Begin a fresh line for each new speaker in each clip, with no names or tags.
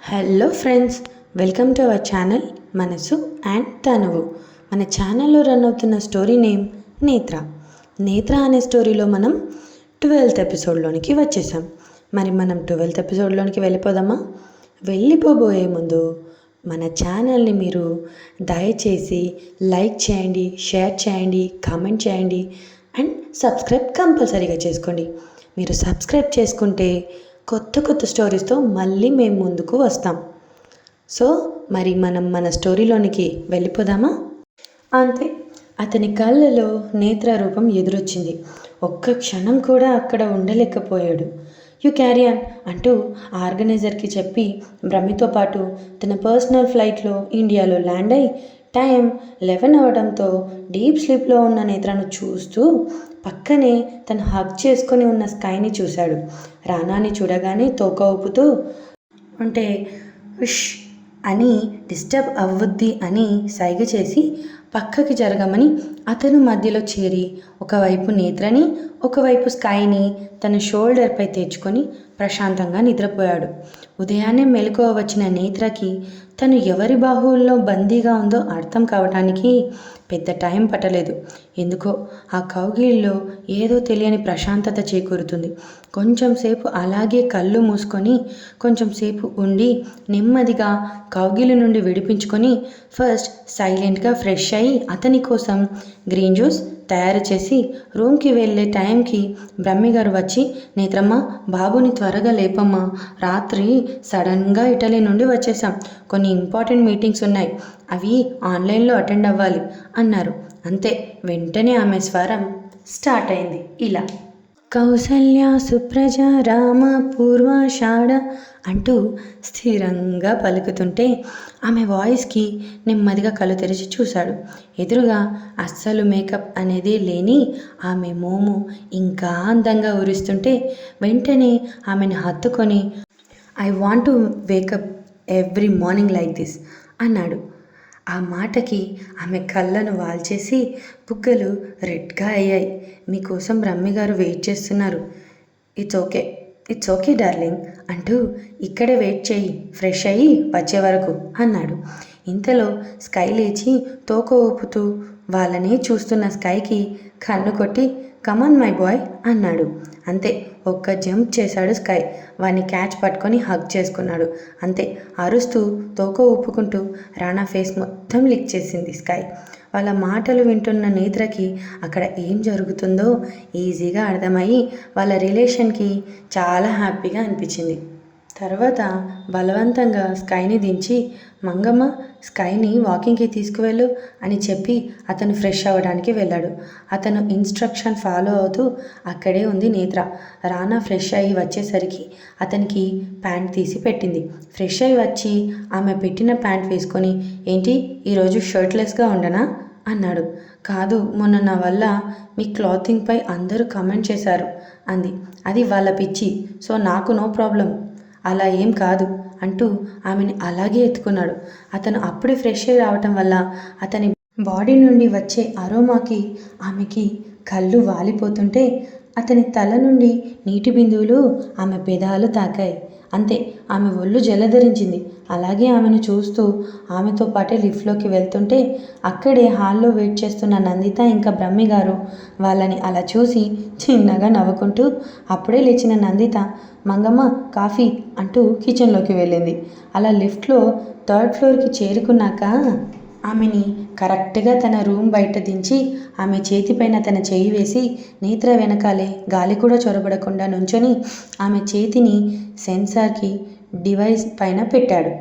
Hello friends, welcome to our channel మనసు and తనువు. మన ఛానల్లో రన్ అవుతున్న స్టోరీ నేమ్ నేత్ర. నేత్ర అనే స్టోరీలో మనం 12th ఎపిసోడ్లోనికి వచ్చేసాం. మరి మనం 12th ఎపిసోడ్లోనికి వెళ్ళిపోదామా? వెళ్ళిపోబోయే ముందు మన ఛానల్ని మీరు దయచేసి లైక్ చేయండి, షేర్ చేయండి, కామెంట్ చేయండి అండ్ సబ్స్క్రైబ్ కంపల్సరీగా చేసుకోండి. మీరు సబ్స్క్రైబ్ చేసుకుంటే కొత్త కొత్త స్టోరీస్తో మళ్ళీ మేము ముందుకు వస్తాం. సో మరి మనం మన స్టోరీలోనికి వెళ్ళిపోదామా? అంతే, అతని కళ్ళలో నేత్ర రూపం ఎదురొచ్చింది. ఒక్క క్షణం కూడా అక్కడ ఉండలేకపోయాడు. యు క్యారీ ఆన్ అంటూ ఆర్గనైజర్కి చెప్పి బ్రహ్మితో పాటు తన పర్సనల్ ఫ్లైట్లో ఇండియాలో ల్యాండ్ అయి టైం 11 అవడంతో డీప్ స్లీప్లో ఉన్న నేత్రను చూస్తూ పక్కనే తను హగ్ చేసుకొని ఉన్న స్కైని చూశాడు. రానాని చూడగానే తోక ఊపుతూ ఉంటే ఉష్ అని డిస్టర్బ్ అవ్వద్ది అని సైగ చేసి పక్కకి జరగమని అతను మధ్యలో చేరి ఒకవైపు నేత్రని ఒకవైపు స్కైని తన షోల్డర్పై తెచ్చుకొని ప్రశాంతంగా నిద్రపోయాడు. ఉదయాన్నే మెలకువ వచ్చిన నేత్రకి తను ఎవరి బాహువుల్లో బందీగా ఉందో అర్థం కావడానికి పెద్ద టైం పట్టలేదు. ఎందుకో ఆ కౌగిలిలో ఏదో తెలియని ప్రశాంతత చేకూరుతుంది. కొంచెంసేపు అలాగే కళ్ళు మూసుకొని కొంచెంసేపు ఉండి నెమ్మదిగా కౌగిలి నుండి విడిపించుకొని ఫస్ట్ సైలెంట్గా ఫ్రెష్ అయ్యి అతని కోసం గ్రీన్ జ్యూస్ తయారు చేసి రూమ్కి వెళ్ళే టైంకి బ్రహ్మిగారు వచ్చి, నేత్రమ్మ, బాబుని త్వరగా లేపమ్మా, రాత్రి సడన్గా ఇటలీ నుండి వచ్చేసాం, కొన్ని ఇంపార్టెంట్ మీటింగ్స్ ఉన్నాయి, అవి ఆన్లైన్లో అటెండ్ అవ్వాలి అన్నారు. అంతే, వెంటనే ఆమె స్వరం స్టార్ట్ అయింది ఇలా: కౌసల్య సుప్రజ రామ పూర్వాషాఢ అంటూ స్థిరంగా పలుకుతుంటే ఆమె వాయిస్కి నెమ్మదిగా కళ్ళు తెరిచి చూశాడు. ఎదురుగా అస్సలు మేకప్ అనేది లేని ఆమె మోము ఇంకా అందంగా ఊరిస్తుంటే వెంటనే ఆమెను హత్తుకొని, I want to wake up every morning like this అన్నాడు. ఆ మాటకి ఆమె కళ్ళను వాల్చేసి బుగ్గలు రెడ్గా అయ్యాయి. మీకోసం బ్రహ్మిగారు వెయిట్ చేస్తున్నారు. ఇట్స్ ఓకే డార్లింగ్ అంటూ ఇక్కడే వెయిట్ చేయి, ఫ్రెష్ అయ్యి వచ్చే వరకు అన్నాడు. ఇంతలో స్కై లేచి తోక ఊపుతూ వాళ్ళనే చూస్తున్న స్కైకి కన్ను కొట్టి, కమాన్ మై బాయ్ అన్నాడు. అంతే, ఒక్క జంప్ చేశాడు స్కై. వాడిని క్యాచ్ పట్టుకొని హగ్ చేసుకున్నాడు. అంతే, అరుస్తూ తోక ఊపుకుంటూ రానా ఫేస్ మొత్తం లిక్ చేసింది స్కై. వాళ్ళ మాటలు వింటున్న నేత్రకి అక్కడ ఏం జరుగుతుందో ఈజీగా అర్థమయ్యి వాళ్ళ రిలేషన్కి చాలా హ్యాపీగా అనిపించింది. తర్వాత బలవంతంగా స్కైని దించి, మంగమ్మ, స్కైని వాకింగ్కి తీసుకువెళ్ళు అని చెప్పి అతను ఫ్రెష్ అవ్వడానికి వెళ్ళాడు. అతను ఇన్స్ట్రక్షన్ ఫాలో అవుతూ అక్కడే ఉంది నేత్ర. రానా ఫ్రెష్ అయ్యి వచ్చేసరికి అతనికి ప్యాంట్ తీసి పెట్టింది. ఫ్రెష్ అయ్యి వచ్చి ఆమె పెట్టిన ప్యాంట్ వేసుకొని, ఏంటి ఈరోజు షర్ట్లెస్గా ఉండనా అన్నాడు. కాదు, మొన్న నా వల్ల మీ క్లాతింగ్పై అందరూ కమెంట్ చేశారు అంది. అది వాళ్ళ పిచ్చి, సో నాకు నో ప్రాబ్లం, అలా ఏం కాదు అంటూ ఆమెని అలాగే ఎత్తుకున్నాడు. అతను అప్పుడే ఫ్రెష్ అయ్యి రావటం వల్ల అతని బాడీ నుండి వచ్చే అరోమాకి ఆమెకి కళ్ళు వాలిపోతుంటే అతని తల నుండి నీటి బిందువులు ఆమె పెదాలు తాకాయి. అంతే, ఆమె ఒళ్ళు జలధరించింది. అలాగే ఆమెను చూస్తూ ఆమెతో పాటే లిఫ్ట్లోకి వెళ్తుంటే అక్కడే హాల్లో వెయిట్ చేస్తున్న నందిత ఇంకా బ్రహ్మిగారు వాళ్ళని అలా చూసి చిన్నగా నవ్వుకుంటూ అప్పుడే లేచిన నందిత, మంగమ్మ కాఫీ అంటూ కిచెన్లోకి వెళ్ళింది. అలా లిఫ్ట్లో 3rd ఫ్లోర్కి చేరుకున్నాక ఆమెని కరెక్ట్గా తన రూమ్ బయట దించి ఆమె చేతిపైన తన చేయి వేసి నేత్ర వెనకాలే గాలి కూడా చొరబడకుండా నుంచొని ఆమె చేతిని సెన్సార్కి డివైస్ పైన పెట్టాడు.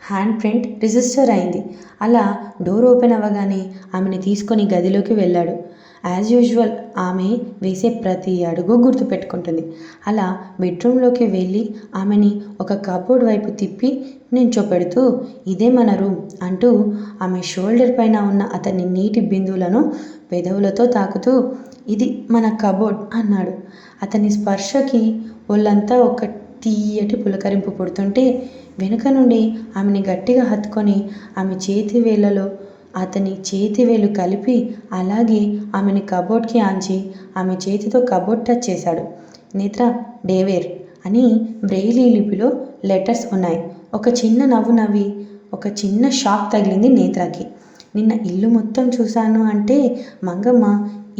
హ్యాండ్ ప్రింట్ రిజిస్టర్ అయింది. అలా డోర్ ఓపెన్ అవ్వగానే ఆమెని తీసుకొని గదిలోకి వెళ్ళాడు. యాజ్ యూజువల్ ఆమె వేసే ప్రతి అడుగు గుర్తుపెట్టుకుంటుంది. అలా బెడ్రూమ్లోకి వెళ్ళి ఆమెని ఒక కబోర్డ్ వైపు తిప్పి నించోపెడుతూ, ఇదే మన రూమ్ అంటూ ఆమె షోల్డర్ పైన ఉన్న అతని నీటి బిందువులను పెదవులతో తాకుతూ, ఇది మన కబోర్డ్ అన్నాడు. అతని స్పర్శకి ఒళ్ళంతా ఒక తీయటి పులకరింపు పుడుతుంటే వెనుక నుండి ఆమెని గట్టిగా హత్తుకొని ఆమె చేతి వేళ్ళలో అతని చేతివేలు కలిపి అలాగే ఆమెని కబోర్డ్కి ఆంచి ఆమె చేతితో కబోర్డ్ టచ్ చేశాడు. నేత్ర, డేవేర్ అని బ్రెయిలీ లిపిలో లెటర్స్ ఉన్నాయి. ఒక చిన్న నవ్వు నవ్వి ఒక చిన్న షాక్ తగిలింది నేత్రకి. నిన్న ఇల్లు మొత్తం చూశాను అంటే మంగమ్మ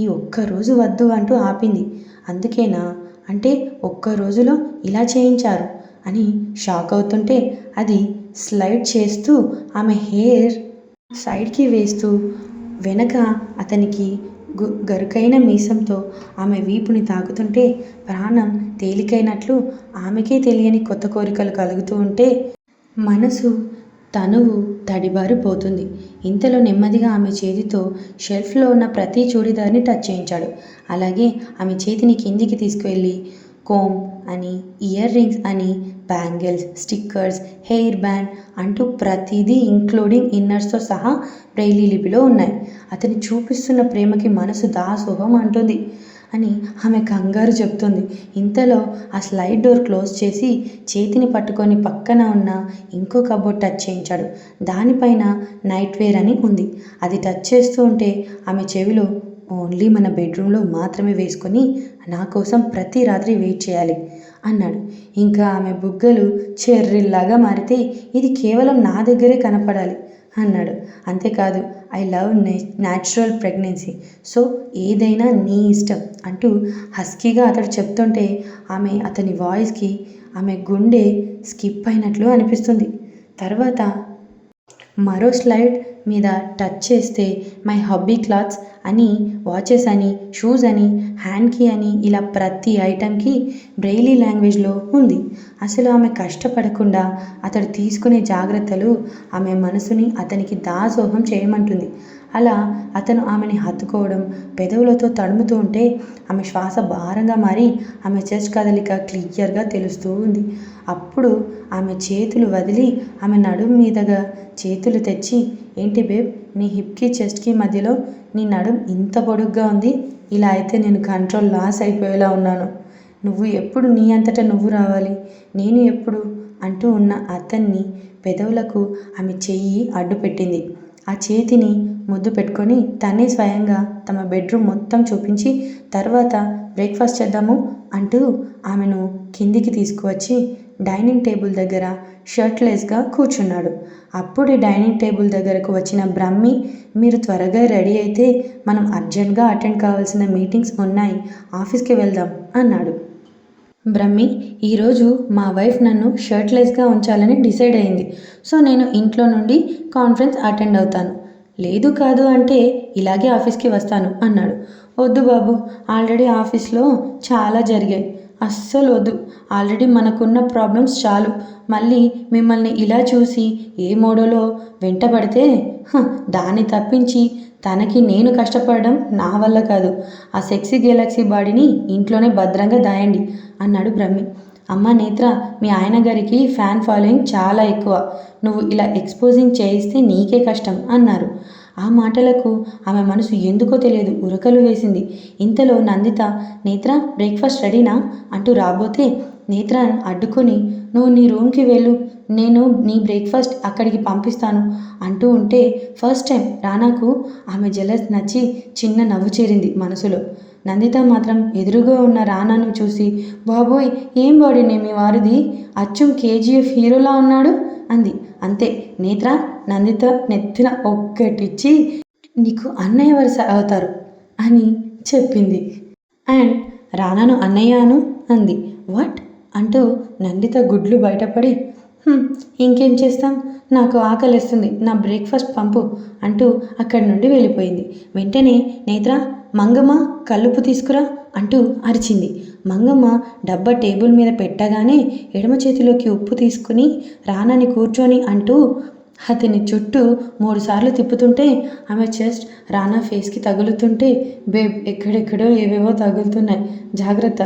ఈ ఒక్కరోజు వద్దు అంటూ ఆపింది. అందుకేనా? అంటే ఒక్క రోజులో ఇలా చేయించారు అని షాక్ అవుతుంటే అది స్లైడ్ చేస్తూ ఆమె హెయిర్ సైడ్కి వేస్తూ వెనక అతనికి గరుకైన మీసంతో ఆమె వీపుని తాకుతుంటే ప్రాణం తేలికైనట్లు ఆమెకే తెలియని కొత్త కోరికలు కలుగుతూ ఉంటే మనసు తనువు తడిబారిపోతుంది. ఇంతలో నెమ్మదిగా ఆమె చేతితో షెల్ఫ్లో ఉన్న ప్రతి చూడిదార్ని టచ్ చేయించాడు. అలాగే ఆమె చేతిని కిందికి తీసుకువెళ్ళి కోమ్ అని, ఇయర్ రింగ్స్ అని, బ్యాంగిల్స్, స్టిక్కర్స్, హెయిర్ బ్యాండ్ అంటూ ప్రతిదీ ఇంక్లూడింగ్ ఇన్నర్స్తో సహా బ్రెయిలీ లిపిలో ఉన్నాయి. అతని చూపిస్తున్న ప్రేమకి మనసు దాసోహం అంటుంది అని ఆమె కంగారు చెప్తుంది. ఇంతలో ఆ స్లైడ్ డోర్ క్లోజ్ చేసి చేతిని పట్టుకొని పక్కన ఉన్న ఇంకో కబోర్డ్ టచ్ చేయించాడు. దానిపైన నైట్ వేర్ అని ఉంది. అది టచ్ చేస్తూ ఉంటే ఆమె చెవిలో ఓన్లీ మన బెడ్రూమ్లో మాత్రమే వేసుకొని నా కోసం ప్రతి రాత్రి వెయిట్ చేయాలి అన్నాడు. ఇంకా ఆమె బుగ్గలు చెర్రిల్లాగా మారితే ఇది కేవలం నా దగ్గరే కనపడాలి అన్నాడు. అంతేకాదు I love natural pregnancy, so ఏదైనా నీ ఇష్టం అంటూ హస్కీగా అతడు చెప్తుంటే ఆమె అతని వాయిస్కి ఆమె గుండె స్కిప్ అయినట్లు అనిపిస్తుంది. తర్వాత మరో స్లైడ్ మీద టచ్ చేస్తే మై హాబీ క్లాత్స్ అని, వాచెస్ అని, షూస్ అని, హ్యాండ్ కీ అని ఇలా ప్రతి ఐటెంకి బ్రెయిలీ లాంగ్వేజ్లో ఉంది. అసలు ఆమె కష్టపడకుండా అతడు తీసుకునే జాగ్రత్తలు ఆమె మనసుని అతనికి దాసోహం చేయమంటుంది. అలా అతను ఆమెని హత్తుకోవడం, పెదవులతో తడుముతూ ఉంటే ఆమె శ్వాస భారంగా మారి ఆమె చెస్ట్ కదలిక క్లియర్గా తెలుస్తూ ఉంది. అప్పుడు ఆమె చేతులు వదిలి ఆమె నడుము మీదగా చేతులు తెచ్చి ఏంటి బేబ్, నీ హిప్కి చెస్ట్కి మధ్యలో నీ నడుం ఇంత పొడుగ్గా ఉంది, ఇలా అయితే నేను కంట్రోల్ లాస్ అయిపోయేలా ఉన్నాను. నువ్వు ఎప్పుడు నీ అంతటా నువ్వు రావాలి, నేను ఎప్పుడు అంటూ ఉన్న అతన్ని పెదవులకు ఆమె చెయ్యి అడ్డు పెట్టింది. ఆ చేతిని ముద్దు పెట్టుకొని తనే స్వయంగా తమ బెడ్రూమ్ మొత్తం చూపించి తర్వాత బ్రేక్ఫాస్ట్ చేద్దాము అంటూ ఆమెను కిందికి తీసుకువచ్చి డైనింగ్ టేబుల్ దగ్గర షర్ట్లెస్గా కూర్చున్నాడు. అప్పుడే డైనింగ్ టేబుల్ దగ్గరకు వచ్చిన బ్రహ్మి, మీరు త్వరగా రెడీ అయితే మనం అర్జెంట్గా అటెండ్ కావాల్సిన మీటింగ్స్ ఉన్నాయి, ఆఫీస్కి వెళ్దాం అన్నాడు. బ్రహ్మి, ఈరోజు మా వైఫ్ నన్ను షర్ట్లెస్గా ఉంచాలని డిసైడ్ అయింది, సో నేను ఇంట్లో నుండి కాన్ఫరెన్స్ అటెండ్ అవుతాను. లేదు కాదు అంటే ఇలాగే ఆఫీస్కి వస్తాను అన్నాడు. వద్దు బాబు, ఆల్రెడీ ఆఫీస్లో చాలా జరిగాయి, అస్సలు వద్దు. ఆల్రెడీ మనకున్న ప్రాబ్లమ్స్ చాలు, మళ్ళీ మిమ్మల్ని ఇలా చూసి ఏ మోడోలో వెంటబడితే దాన్ని తప్పించి తనకి నేను కష్టపడడం నా వల్ల కాదు. ఆ సెక్సీ గెలాక్సీ బాడీని ఇంట్లోనే భద్రంగా దాయండి అన్నాడు బ్రహ్మి. అమ్మ నేత్ర, మీ ఆయన గారికి ఫ్యాన్ ఫాలోయింగ్ చాలా ఎక్కువ, నువ్వు ఇలా ఎక్స్పోజింగ్ చేయిస్తే నీకే కష్టం అన్నారు. ఆ మాటలకు ఆమె మనసు ఎందుకో తెలియదు ఉరకలు వేసింది. ఇంతలో నందిత, నేత్ర బ్రేక్ఫాస్ట్ రెడీనా అంటూ రాబోతే నేత్ర అడ్డుకొని, నువ్వు నీ రూమ్కి వెళ్ళు, నేను నీ బ్రేక్ఫాస్ట్ అక్కడికి పంపిస్తాను అంటూ ఉంటే ఫస్ట్ టైం రానాకు ఆమె జలస్ నచ్చి చిన్న నవ్వు చేరింది మనసులో. నందిత మాత్రం ఎదురుగా ఉన్న రానాను చూసి, బాబోయ్ ఏం బాడీనే మీ వారిది, అచ్చం కేజీఎఫ్ హీరోలా ఉన్నాడు అంది. అంతే, నేత్ర నందిత నెత్తిన ఒక్కటిచ్చి నీకు అన్నయ్య వరుస అవుతారు అని చెప్పింది. అండ్ రానాను అన్నయ్య అను అంది. వాట్ అంటూ నందిత గుడ్లు బయటపడి, ఇంకేం చేస్తాం, నాకు ఆకలిస్తుంది, నా బ్రేక్ఫాస్ట్ పంపు అంటూ అక్కడి నుండి వెళ్ళిపోయింది. వెంటనే నేత్ర, మంగమ్మ కల్లుప్పు తీసుకురా అంటూ అరిచింది. మంగమ్మ డబ్బా టేబుల్ మీద పెట్టగానే ఎడమ చేతిలోకి ఉప్పు తీసుకుని రానని కూర్చొని అంటూ అతని చుట్టూ 3 సార్లు తిప్పుతుంటే ఆమె చెస్ట్ రానా ఫేస్కి తగులుతుంటే, బేబ్ ఎక్కడెక్కడో ఏవేవో తగులుతున్నాయి, జాగ్రత్త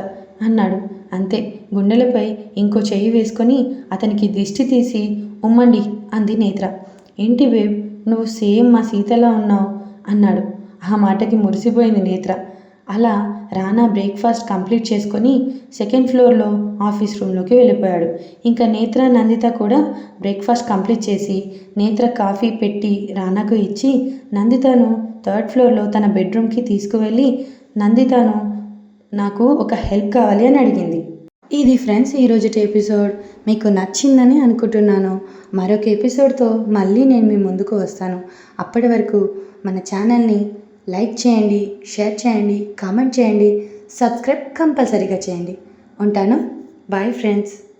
అన్నాడు. అంతే, గుండెలపై ఇంకో చెయ్యి వేసుకొని అతనికి దిష్టి తీసి ఉమ్మండి అంది నేత్ర. ఏంటి బేబ్, నువ్వు సేమ్ మా సీతలా ఉన్నావు అన్నాడు. ఆ మాటకి మురిసిపోయింది నేత్ర. అలా రానా బ్రేక్ఫాస్ట్ కంప్లీట్ చేసుకొని సెకండ్ ఫ్లోర్లో ఆఫీస్ రూమ్లోకి వెళ్ళిపోయాడు. ఇంకా నేత్ర నందిత కూడా బ్రేక్ఫాస్ట్ కంప్లీట్ చేసి నేత్ర కాఫీ పెట్టి రానాకు ఇచ్చి నందితను థర్డ్ ఫ్లోర్లో తన బెడ్రూమ్కి తీసుకువెళ్ళి నందితను నాకు ఒక హెల్ప్ కావాలి అని అడిగింది. ఇది ఫ్రెండ్స్ ఈరోజుటి ఎపిసోడ్ మీకు నచ్చిందని అనుకుంటున్నాను. మరొక ఎపిసోడ్తో మళ్ళీ నేను మీ ముందుకు వస్తాను. అప్పటి వరకు మన ఛానల్ని లైక్ చేయండి, షేర్ చేయండి, కామెంట్ చేయండి, సబ్స్క్రైబ్ కంపల్సరీగా చేయండి. ఉంటాను. Bye friends.